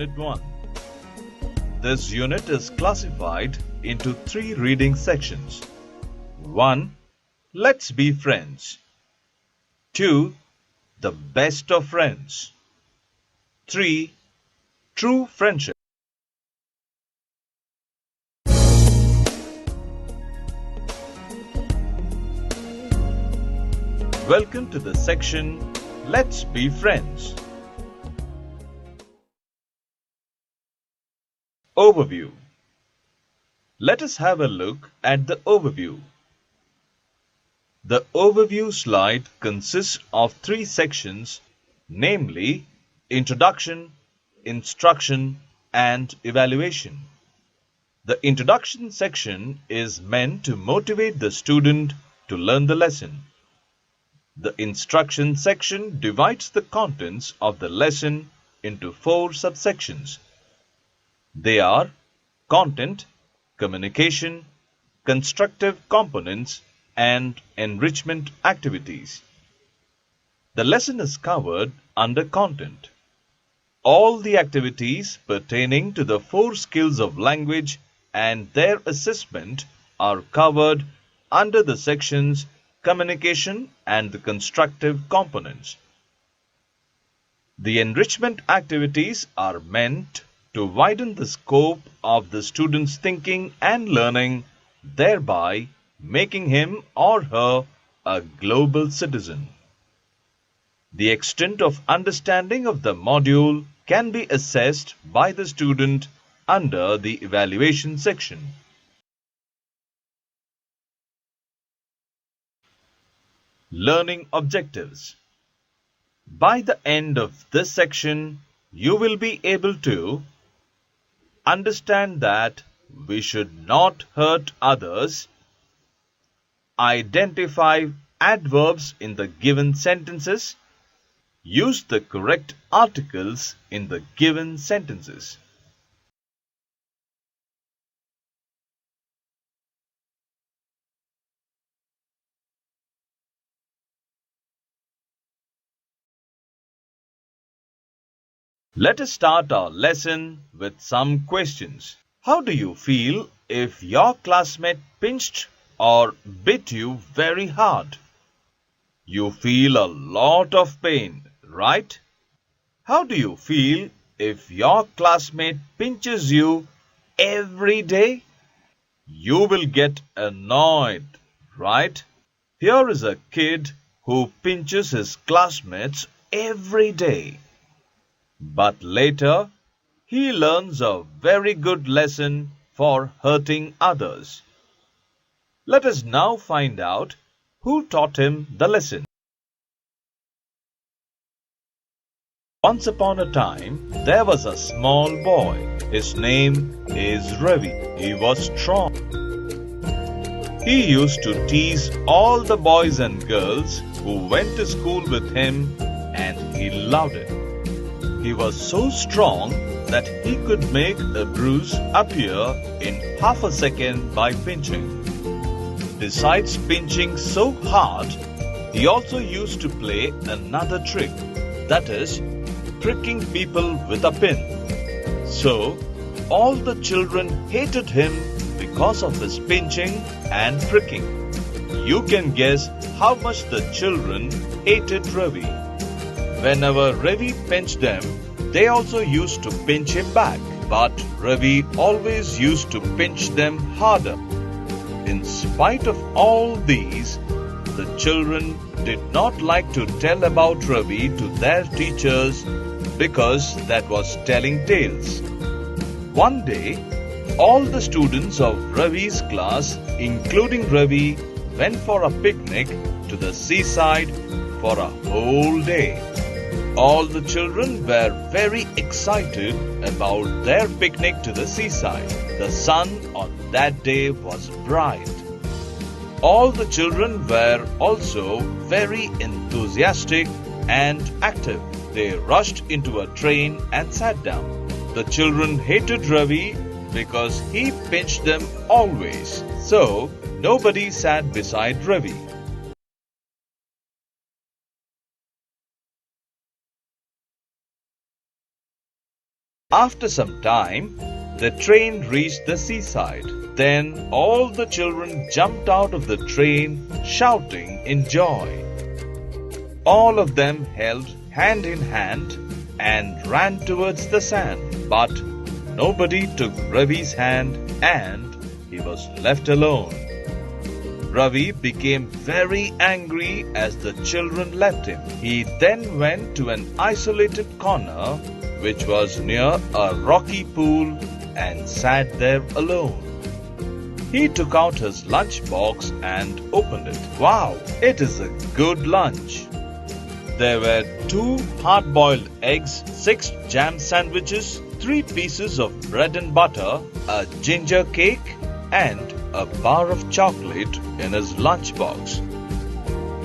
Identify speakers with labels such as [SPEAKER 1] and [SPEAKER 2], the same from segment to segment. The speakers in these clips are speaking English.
[SPEAKER 1] Unit 1. This unit is classified into 3 reading sections. 1. Let's be friends. 2. The best of friends. 3. True friendship. Welcome to the section Let's Be Friends. Overview. Let us have a look at the overview. The overview slide consists of 3 sections, namely Introduction, Instruction, and Evaluation. The introduction section is meant to motivate the student to learn the lesson. The instruction section divides the contents of the lesson into 4 subsections. They are content, communication, constructive components, and enrichment activities. The lesson is covered under content. All the activities pertaining to the 4 skills of language and their assessment are covered under the sections communication and the constructive components. The enrichment activities are meant to widen the scope of the student's thinking and learning, thereby making him or her a global citizen. The extent of understanding of the module can be assessed by the student under the evaluation section. Learning objectives. By the end of this section, you will be able to understand that we should not hurt others, identify adverbs in the given sentences, use the correct articles in the given sentences. Let us start our lesson with some questions. How do you feel if your classmate pinched or bit you very hard? You feel a lot of pain, right? How do you feel if your classmate pinches you every day? You will get annoyed, right? Here is a kid who pinches his classmates every day. But later, he learns a very good lesson for hurting others. Let us now find out who taught him the lesson. Once upon a time, there was a small boy. His name is Ravi. He was strong. He used to tease all the boys and girls who went to school with him, and he loved it. He was so strong that he could make a bruise appear in half a second by pinching. Besides pinching so hard, he also used to play another trick, that is, pricking people with a pin. So, all the children hated him because of his pinching and pricking. You can guess how much the children hated Ravi. Whenever Ravi pinched them, they also used to pinch him back. But Ravi always used to pinch them harder. In spite of all these, the children did not like to tell about Ravi to their teachers because that was telling tales. One day, all the students of Ravi's class, including Ravi, went for a picnic to the seaside for a whole day. All the children were very excited about their picnic to the seaside. The sun on that day was bright. All the children were also very enthusiastic and active. They rushed into a train and sat down. The children hated Ravi because he pinched them always. So, nobody sat beside Ravi. After some time, the train reached the seaside. Then all the children jumped out of the train, shouting in joy. All of them held hand in hand and ran towards the sand. But nobody took Ravi's hand and he was left alone. Ravi became very angry as the children left him. He then went to an isolated corner which was near a rocky pool and sat there alone. He took out his lunchbox and opened it. Wow, it is a good lunch. There were 2 hard-boiled eggs, 6 jam sandwiches, 3 pieces of bread and butter, a ginger cake, and a bar of chocolate in his lunchbox.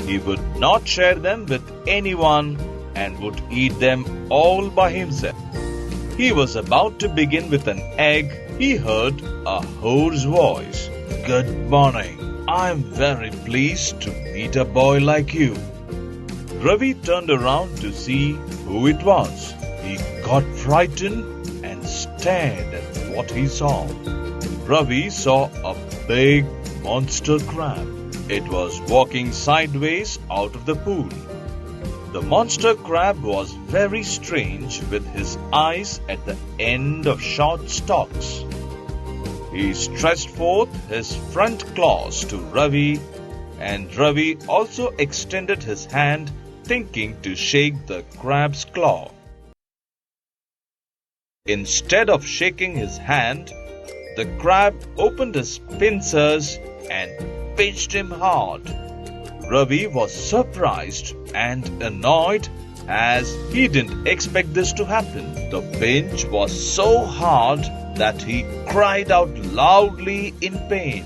[SPEAKER 1] He would not share them with anyone and would eat them all by himself. He was about to begin with an egg. He heard a hoarse voice. "Good morning. I'm very pleased to meet a boy like you." Ravi turned around to see who it was. He got frightened and stared at what he saw. Ravi saw a big monster crab. It was walking sideways out of the pool. The monster crab was very strange with his eyes at the end of short stalks. He stretched forth his front claws to Ravi, and Ravi also extended his hand, thinking to shake the crab's claw. Instead of shaking his hand, the crab opened his pincers and pinched him hard. Ravi was surprised and annoyed as he didn't expect this to happen. The pinch was so hard that he cried out loudly in pain.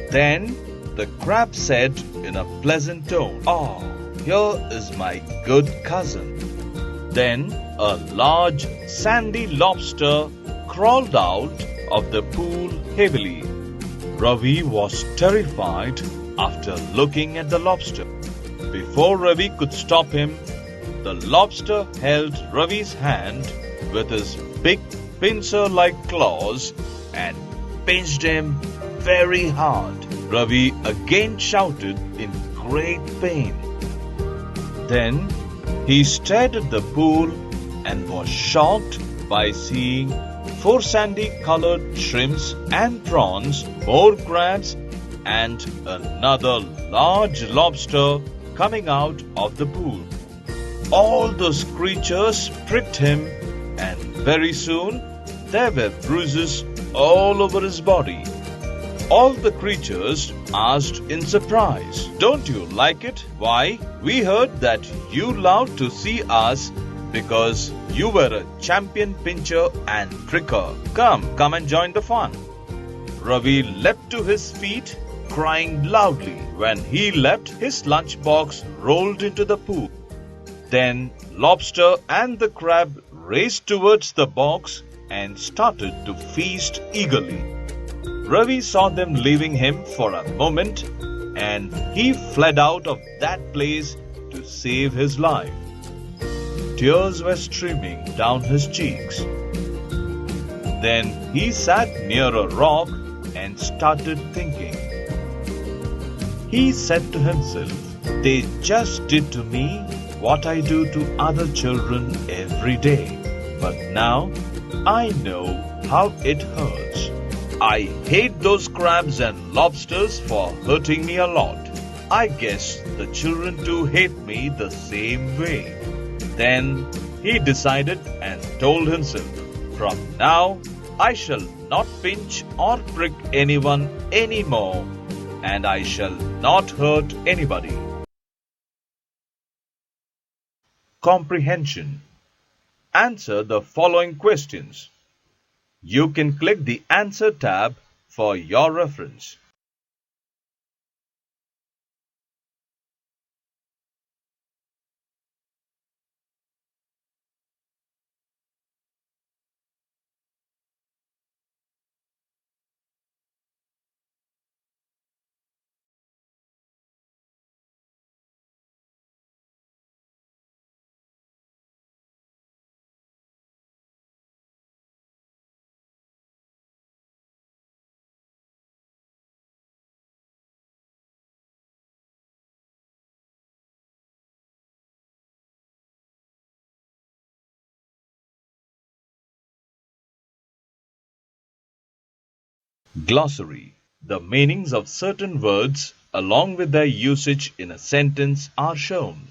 [SPEAKER 1] Then the crab said in a pleasant tone, "Oh, here is my good cousin." Then a large sandy lobster crawled out of the pool heavily. Ravi was terrified after looking at the lobster. Before Ravi could stop him, the lobster held Ravi's hand with his big pincer-like claws and pinched him very hard. Ravi again shouted in great pain. Then he stared at the pool and was shocked by seeing 4 sandy-colored shrimps and prawns, more crabs, and another large lobster coming out of the pool. All those creatures pricked him, and very soon there were bruises all over his body. All the creatures asked in surprise, "Don't you like it? Why, we heard that you loved to see us because you were a champion pincher and pricker. Come and join the fun." Ravi leapt to his feet, crying loudly. When he leapt, his lunchbox rolled into the pool. Then lobster and the crab raced towards the box and started to feast eagerly. Ravi saw them leaving him for a moment, and he fled out of that place to save his life. Tears were streaming down his cheeks. Then he sat near a rock and started thinking. He said to himself, "They just did to me what I do to other children every day. But now I know how it hurts. I hate those crabs and lobsters for hurting me a lot. I guess the children too hate me the same way." Then he decided and told himself, "From now I shall not pinch or prick anyone anymore, and I shall not hurt anybody." Comprehension. Answer the following questions. You can click the Answer tab for your reference. Glossary. The meanings of certain words along with their usage in a sentence are shown.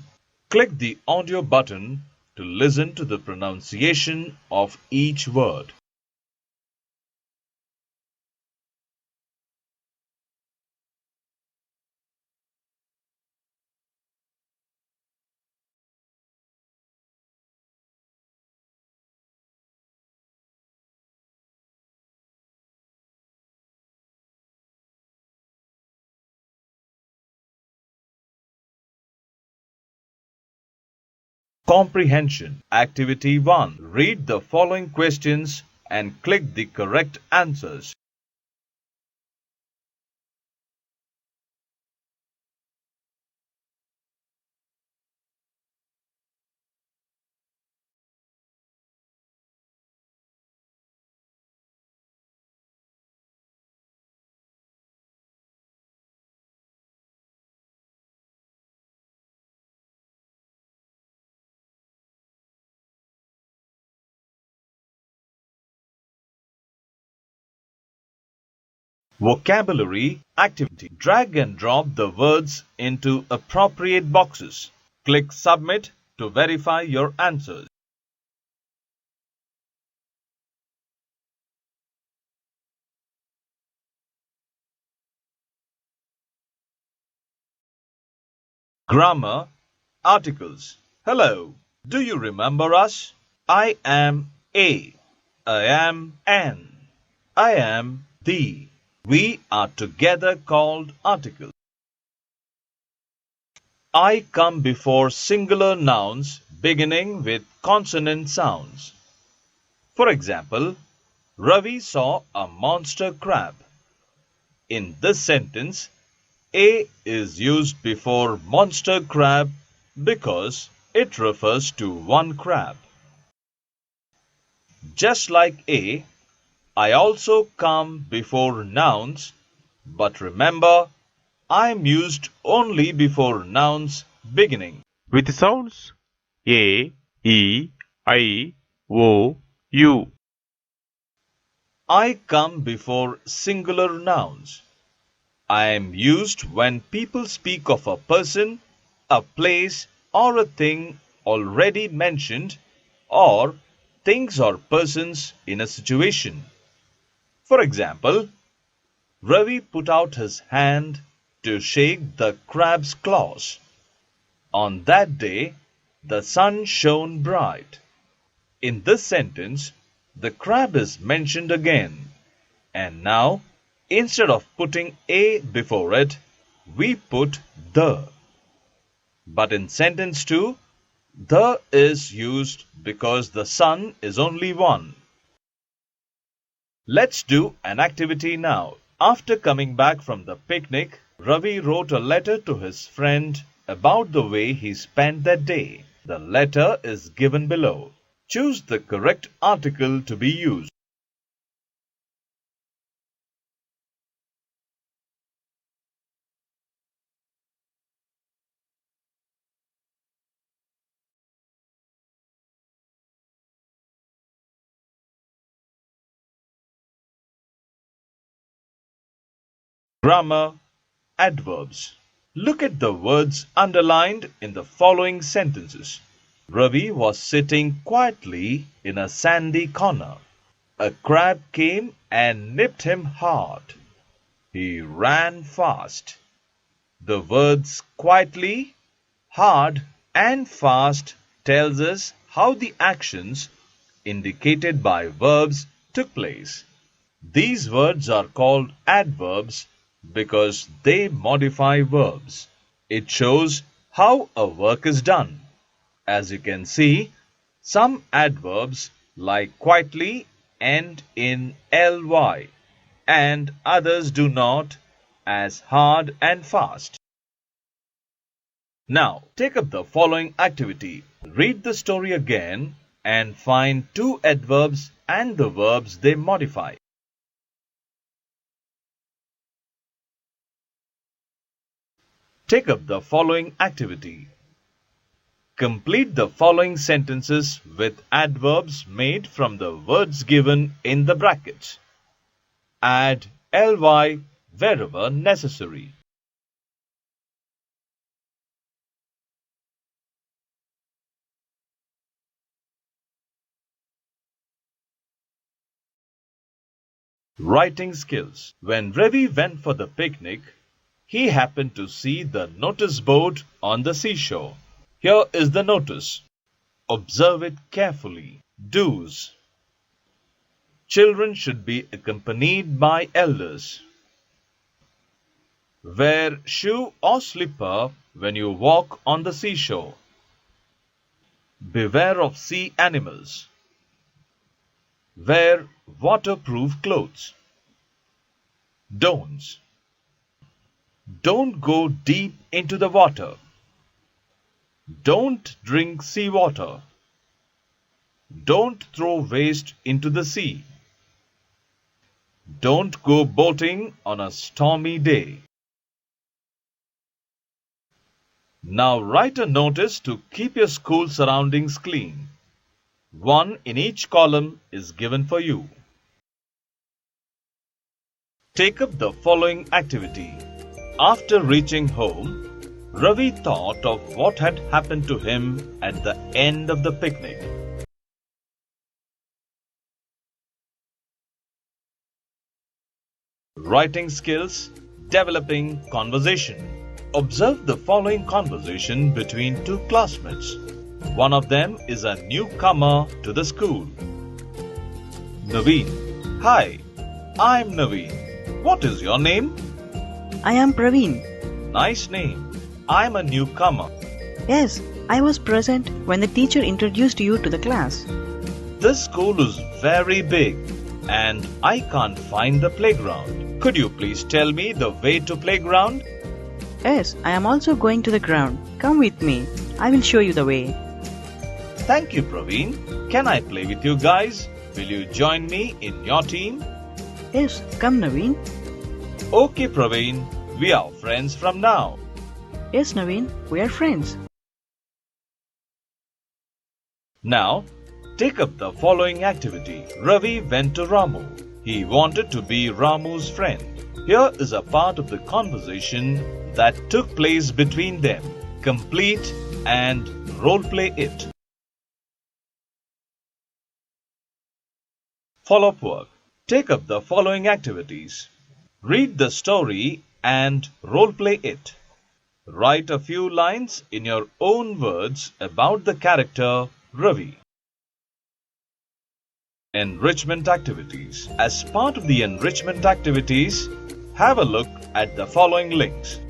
[SPEAKER 1] Click the audio button to listen to the pronunciation of each word. Comprehension. Activity 1. Read the following questions and click the correct answers. Vocabulary activity. Drag and drop the words into appropriate boxes. Click Submit to verify your answers. Grammar articles. Hello, do you remember us? I am a. I am an. I am the. We are together called articles. I come before singular nouns beginning with consonant sounds. For example, Ravi saw a monster crab. In this sentence, a is used before monster crab because it refers to one crab. Just like a, I also come before nouns, but remember, I am used only before nouns beginning
[SPEAKER 2] with sounds a, e, I, o, u.
[SPEAKER 1] I come before singular nouns. I am used when people speak of a person, a place, or a thing already mentioned, or things or persons in a situation. For example, Ravi put out his hand to shake the crab's claws. On that day, the sun shone bright. In this sentence, the crab is mentioned again, and now, instead of putting a before it, we put the. But in sentence 2, the is used because the sun is only one. Let's do an activity now. After coming back from the picnic, Ravi wrote a letter to his friend about the way he spent that day. The letter is given below. Choose the correct article to be used. Grammar adverbs. Look at the words underlined in the following sentences. Ravi was sitting quietly in a sandy corner. A crab came and nipped him hard. He ran fast. The words quietly, hard, and fast tells us how the actions indicated by verbs took place. These words are called adverbs because they modify verbs. It shows how a work is done. As you can see, some adverbs like quietly end in ly and others do not, as hard and fast. Now, take up the following activity. Read the story again and find two adverbs and the verbs they modify. Take up the following activity. Complete the following sentences with adverbs made from the words given in the brackets. Add ly wherever necessary. Writing skills. When Ravi went for the picnic, he happened to see the notice board on the seashore. Here is the notice. Observe it carefully. Do's. Children should be accompanied by elders. Wear shoe or slipper when you walk on the seashore. Beware of sea animals. Wear waterproof clothes. Don'ts. Don't go deep into the water. Don't drink seawater. Don't throw waste into the sea. Don't go boating on a stormy day. Now write a notice to keep your school surroundings clean. One in each column is given for you. Take up the following activity. After reaching home, Ravi thought of what had happened to him at the end of the picnic. Writing skills, developing conversation. Observe the following conversation between two classmates. One of them is a newcomer to the school. Naveen. Hi, I'm Naveen. What is your name?
[SPEAKER 3] I am Praveen.
[SPEAKER 1] Nice name. I'm a newcomer.
[SPEAKER 3] Yes, I was present when the teacher introduced you to the class.
[SPEAKER 1] This school is very big and I can't find the playground. Could you please tell me the way to playground?
[SPEAKER 3] Yes, I am also going to the ground. Come with me. I will show you the way.
[SPEAKER 1] Thank you, Praveen. Can I play with you guys? Will you join me in your team?
[SPEAKER 3] Yes, come Naveen.
[SPEAKER 1] Okay, Praveen. We are friends from now.
[SPEAKER 3] Yes, Naveen, we are friends.
[SPEAKER 1] Now, take up the following activity. Ravi went to Ramu. He wanted to be Ramu's friend. Here is a part of the conversation that took place between them. Complete and role-play it. Follow-up work. Take up the following activities. Read the story and role-play it. Write a few lines in your own words about the character Ravi. Enrichment activities. As part of the enrichment activities, have a look at the following links.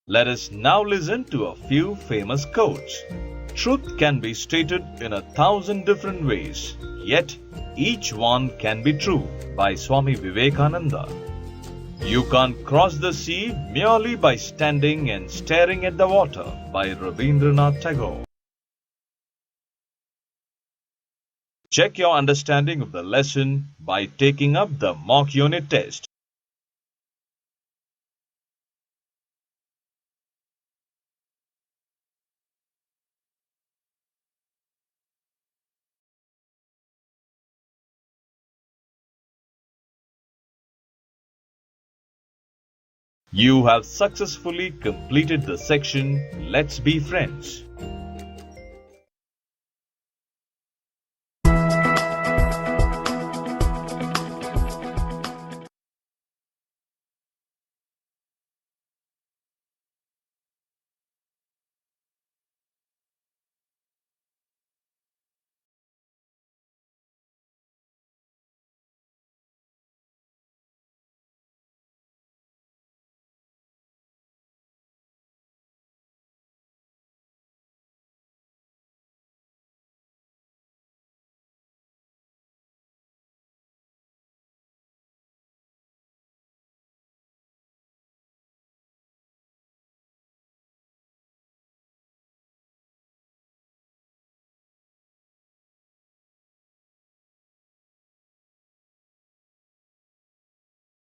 [SPEAKER 1] Let us now listen to a few famous quotes. Truth can be stated in 1,000 different ways, yet each one can be true, by Swami Vivekananda. You can't cross the sea merely by standing and staring at the water, by Rabindranath Tagore. Check your understanding of the lesson by taking up the mock unit test. You have successfully completed the section Let's Be Friends.